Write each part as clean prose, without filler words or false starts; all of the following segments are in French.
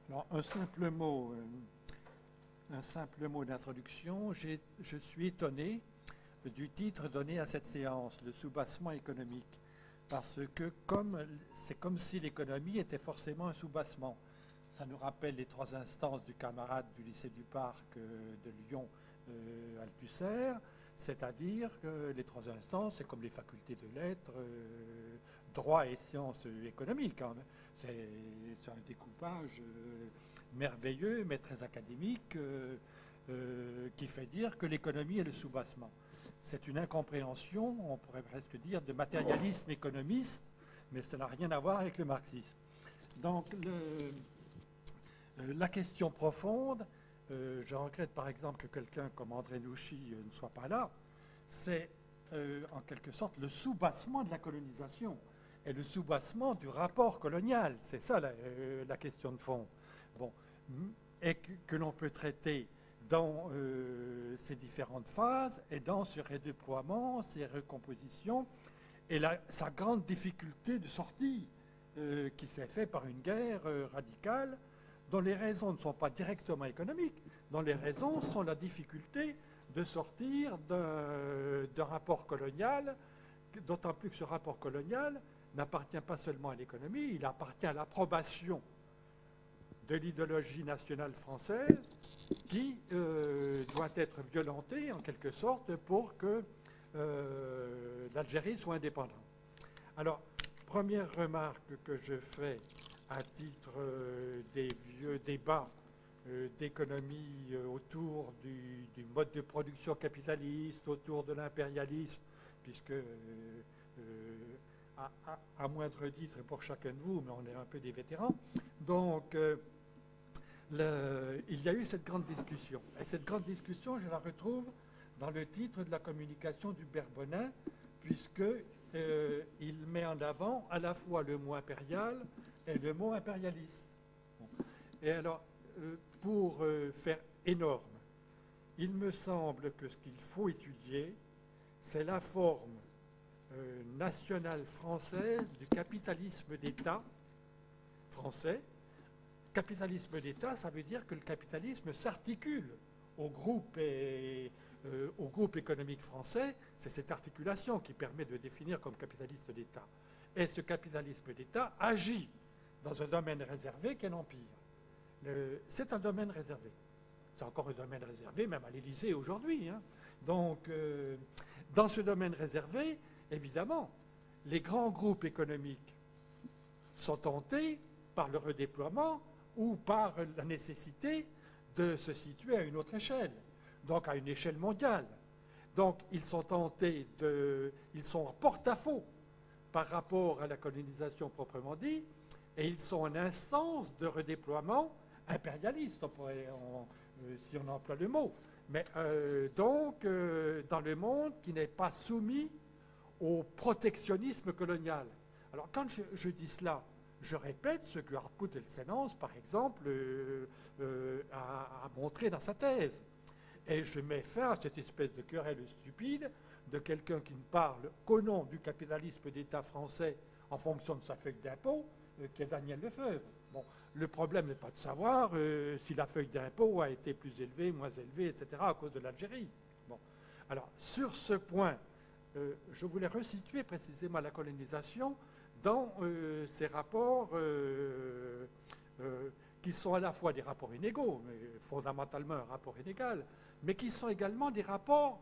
Alors, un simple mot d'introduction. Je suis étonné du titre donné à cette séance, le soubassement économique, parce que c'est comme si l'économie était forcément un soubassement. Ça nous rappelle les trois instances du camarade du lycée du Parc de Lyon, Althusser, c'est-à-dire que les trois instances, c'est comme les facultés de lettres, droit et sciences économiques, hein. C'est un découpage merveilleux, mais très académique, qui fait dire que l'économie est le soubassement. C'est une incompréhension, on pourrait presque dire, de matérialisme économiste, mais ça n'a rien à voir avec le marxisme. Donc, la question profonde, je regrette par exemple que quelqu'un comme André Nouchy ne soit pas là, c'est en quelque sorte le soubassement de la colonisation et le soubassement du rapport colonial. C'est ça la question de fond. Bon, et que l'on peut traiter dans ces différentes phases et dans ce redéploiement, ces recompositions et sa grande difficulté de sortie qui s'est faite par une guerre radicale dont les raisons ne sont pas directement économiques, dont les raisons sont la difficulté de sortir d'un rapport colonial, d'autant plus que ce rapport colonial n'appartient pas seulement à l'économie, il appartient à l'approbation de l'idéologie nationale française qui doit être violentée en quelque sorte pour que l'Algérie soit indépendante. Alors, première remarque que je fais à titre des vieux débats d'économie autour du mode de production capitaliste, autour de l'impérialisme, puisque à moindre titre pour chacun de vous, mais on est un peu des vétérans. Donc, il y a eu cette grande discussion. Et cette grande discussion, je la retrouve dans le titre de la communication du Berbonin, puisqu'il met en avant à la fois le mot impérial et le mot impérialiste. Bon. Et alors, pour faire énorme, il me semble que ce qu'il faut étudier, c'est la forme nationale française du capitalisme d'État français. Capitalisme d'État, ça veut dire que le capitalisme s'articule au groupe économique français. C'est cette articulation qui permet de définir comme capitaliste d'État. Et ce capitalisme d'État agit dans un domaine réservé qu'est l'Empire. C'est un domaine réservé. C'est encore un domaine réservé, même à l'Élysée aujourd'hui, hein. Donc, dans ce domaine réservé, évidemment, les grands groupes économiques sont tentés par le redéploiement ou par la nécessité de se situer à une autre échelle, donc à une échelle mondiale. Donc, ils sont tentés ils sont en porte-à-faux par rapport à la colonisation proprement dit, et ils sont en instance de redéploiement impérialiste, si on emploie le mot. Mais dans le monde qui n'est pas soumis au protectionnisme colonial. Alors, quand je dis cela, je répète ce que Hartmut Elsennens, par exemple, a montré dans sa thèse. Et je mets fin à cette espèce de querelle stupide de quelqu'un qui ne parle qu'au nom du capitalisme d'État français en fonction de sa feuille d'impôt, qui est Daniel Lefebvre. Bon, le problème n'est pas de savoir si la feuille d'impôt a été plus élevée, moins élevée, etc., à cause de l'Algérie. Bon. Alors, sur ce point, je voulais resituer précisément la colonisation dans ces rapports qui sont à la fois des rapports inégaux, mais fondamentalement un rapport inégal, mais qui sont également des rapports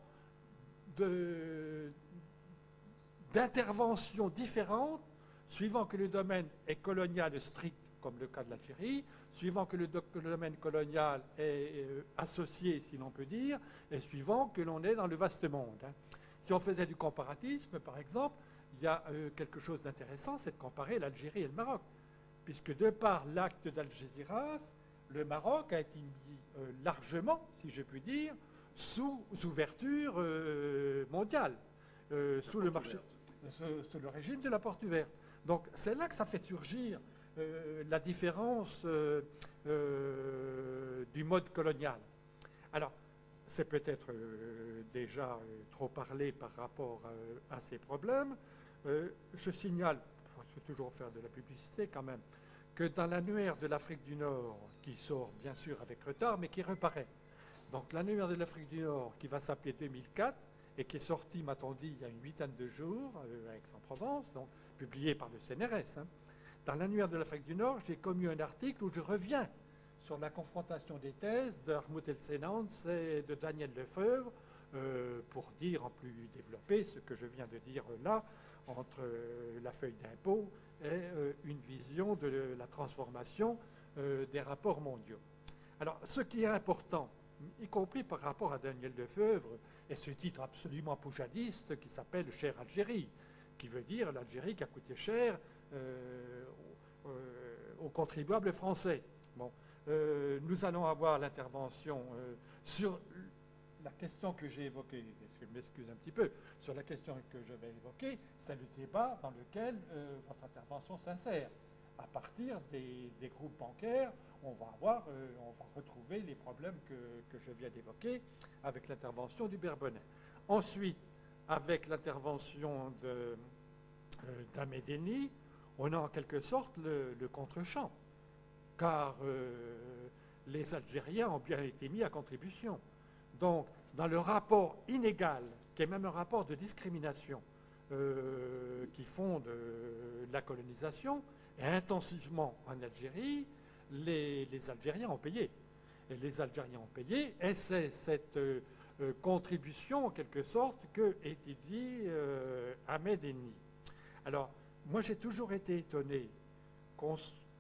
d'intervention différentes, suivant que le domaine est colonial strict, comme le cas de l'Algérie, suivant que le domaine colonial est associé, si l'on peut dire, et suivant que l'on est dans le vaste monde, hein. Si on faisait du comparatisme, par exemple, il y a quelque chose d'intéressant, c'est de comparer l'Algérie et le Maroc, puisque de par l'acte d'Algésiras, le Maroc a été mis largement, si je puis dire, sous ouverture mondiale, sous le régime de la porte ouverte. Donc c'est là que ça fait surgir la différence du mode colonial. Alors, c'est peut-être déjà trop parlé par rapport à ces problèmes. Je signale, il faut toujours faire de la publicité quand même, que dans l'annuaire de l'Afrique du Nord, qui sort bien sûr avec retard, mais qui reparaît. Donc l'annuaire de l'Afrique du Nord, qui va s'appeler 2004, et qui est sorti, m'a-t-on dit, il y a une huitaine de jours, à Aix-en-Provence, donc publié par le CNRS. Hein. Dans l'annuaire de l'Afrique du Nord, j'ai commis un article où je reviens sur la confrontation des thèses d'Hartmut Elsenans et de Daniel Lefebvre, pour dire en plus développé ce que je viens de dire là, entre la feuille d'impôt et une vision de la transformation des rapports mondiaux. Alors, ce qui est important, y compris par rapport à Daniel Lefebvre, est ce titre absolument poujadiste qui s'appelle « Chère Algérie », qui veut dire l'Algérie qui a coûté cher aux contribuables français. Bon. Nous allons avoir l'intervention sur la question que j'ai évoquée, je m'excuse un petit peu, sur la question que je vais évoquer, c'est le débat dans lequel votre intervention s'insère. À partir des groupes bancaires, on va retrouver les problèmes que je viens d'évoquer avec l'intervention du Berbonnet. Ensuite, avec l'intervention d'Amédéni, on a en quelque sorte le contre-champ, car les Algériens ont bien été mis à contribution. Donc, dans le rapport inégal, qui est même un rapport de discrimination qui fonde la colonisation, et intensivement en Algérie, les Algériens ont payé. Et les Algériens ont payé, et c'est cette contribution, en quelque sorte, que étudie Ahmed Henni. Alors, moi, j'ai toujours été étonné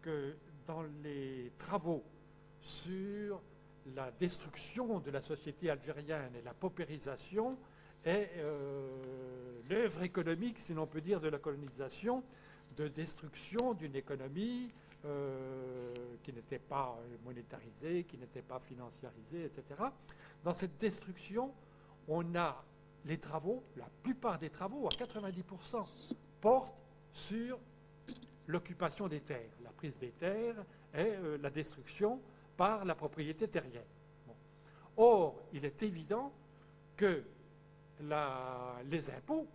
que dans les travaux sur la destruction de la société algérienne et la paupérisation et l'œuvre économique, si l'on peut dire, de la colonisation, de destruction d'une économie qui n'était pas monétarisée, qui n'était pas financiarisée, etc. Dans cette destruction, on a les travaux, la plupart des travaux, à 90%, portent sur l'occupation des terres, la prise des terres et la destruction par la propriété terrienne. Bon. Or, il est évident que les impôts,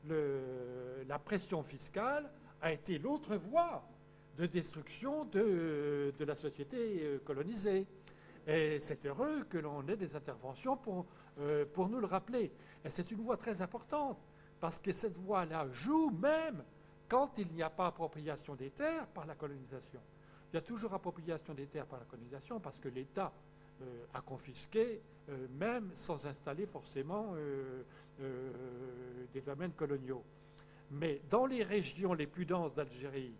la pression fiscale a été l'autre voie de destruction de la société colonisée. Et c'est heureux que l'on ait des interventions pour nous le rappeler. Et c'est une voie très importante, parce que cette voie-là joue même quand il n'y a pas appropriation des terres par la colonisation. Il y a toujours appropriation des terres par la colonisation parce que l'État a confisqué, même sans installer forcément des domaines coloniaux. Mais dans les régions les plus denses d'Algérie,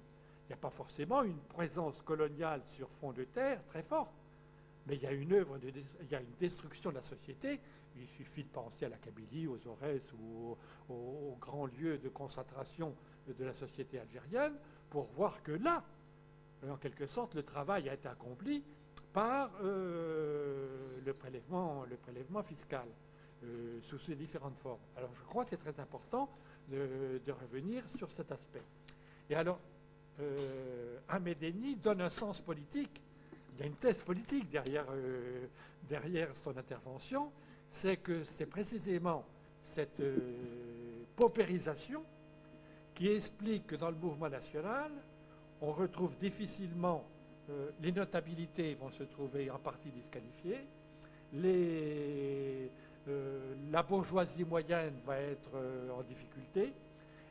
il n'y a pas forcément une présence coloniale sur fond de terre très forte. Mais il y a une destruction de la société. Il suffit de penser à la Kabylie, aux Aurès ou aux grands lieux de concentration de la société algérienne pour voir que là, en quelque sorte, le travail a été accompli par le prélèvement fiscal sous ses différentes formes. Alors je crois que c'est très important de revenir sur cet aspect. Et alors, Ahmed Henni donne un sens politique. Il y a une thèse politique derrière son intervention, c'est que c'est précisément cette paupérisation qui explique que dans le mouvement national, on retrouve difficilement, les notabilités vont se trouver en partie disqualifiées, la bourgeoisie moyenne va être en difficulté,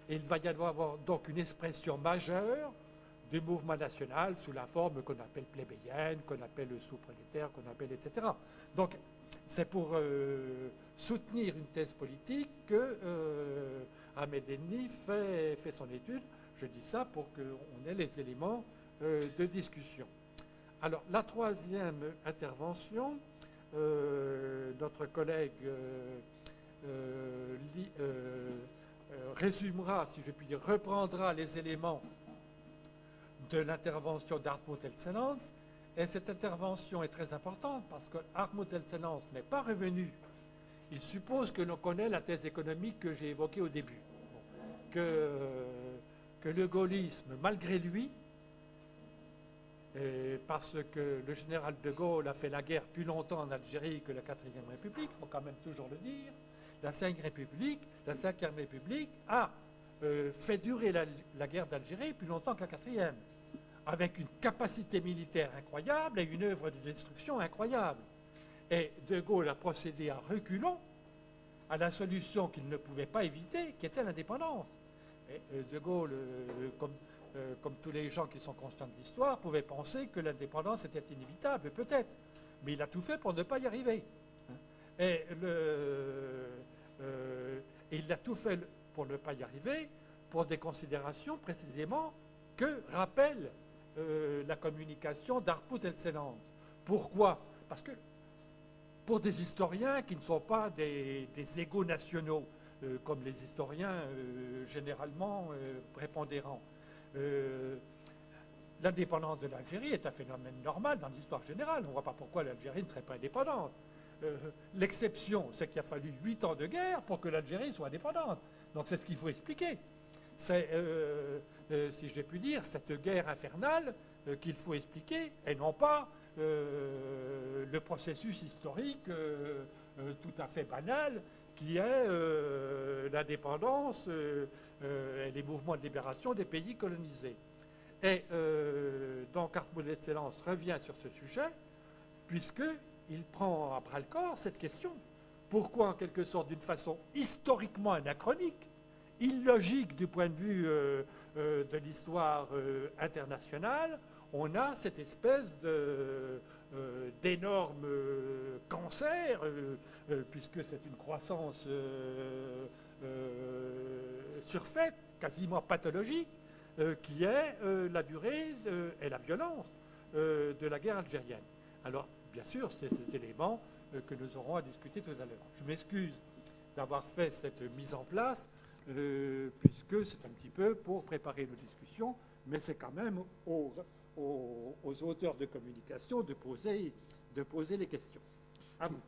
et il va y avoir donc une expression majeure du mouvement national sous la forme qu'on appelle plébéienne, qu'on appelle sous-prolétaire, qu'on appelle etc. Donc c'est pour soutenir une thèse politique que Ahmed Henni fait son étude. Je dis ça pour qu'on ait les éléments de discussion. Alors, la troisième intervention, notre collègue résumera, si je puis dire, reprendra les éléments de l'intervention d'Hartmut Elsenans. Et cette intervention est très importante parce que Hartmut Elsenans n'est pas revenu. Il suppose que l'on connaît la thèse économique que j'ai évoquée au début. Que le gaullisme, malgré lui, parce que le général de Gaulle a fait la guerre plus longtemps en Algérie que la 4e République, il faut quand même toujours le dire, la 5e République a fait durer la guerre d'Algérie plus longtemps que la 4e. avec une capacité militaire incroyable et une œuvre de destruction incroyable. Et De Gaulle a procédé à reculons à la solution qu'il ne pouvait pas éviter, qui était l'indépendance. Et De Gaulle, comme tous les gens qui sont conscients de l'histoire, pouvait penser que l'indépendance était inévitable, peut-être, mais il a tout fait pour ne pas y arriver. Et il a tout fait pour ne pas y arriver, pour des considérations précisément que rappelle la communication d'Harput-Elseland. Pourquoi? Parce que pour des historiens qui ne sont pas des égaux nationaux, comme les historiens généralement prépondérants, l'indépendance de l'Algérie est un phénomène normal dans l'histoire générale. On ne voit pas pourquoi l'Algérie ne serait pas indépendante. L'exception, c'est qu'il a fallu 8 ans de guerre pour que l'Algérie soit indépendante. Donc c'est ce qu'il faut expliquer. C'est, si j'ai pu dire, cette guerre infernale qu'il faut expliquer, et non pas le processus historique tout à fait banal qui est l'indépendance et les mouvements de libération des pays colonisés. Et donc Harput-Elseland revient sur ce sujet, puisqu'il prend à bras-le-corps cette question. Pourquoi, en quelque sorte, d'une façon historiquement anachronique, illogique du point de vue de l'histoire internationale, on a cette espèce d'énorme cancer, puisque c'est une croissance surfaite, quasiment pathologique, qui est la durée et la violence de la guerre algérienne. Alors, bien sûr, c'est ces éléments que nous aurons à discuter tout à l'heure. Je m'excuse d'avoir fait cette mise en place, puisque c'est un petit peu pour préparer nos discussions, mais c'est quand même aux auteurs de communication de poser les questions. À vous.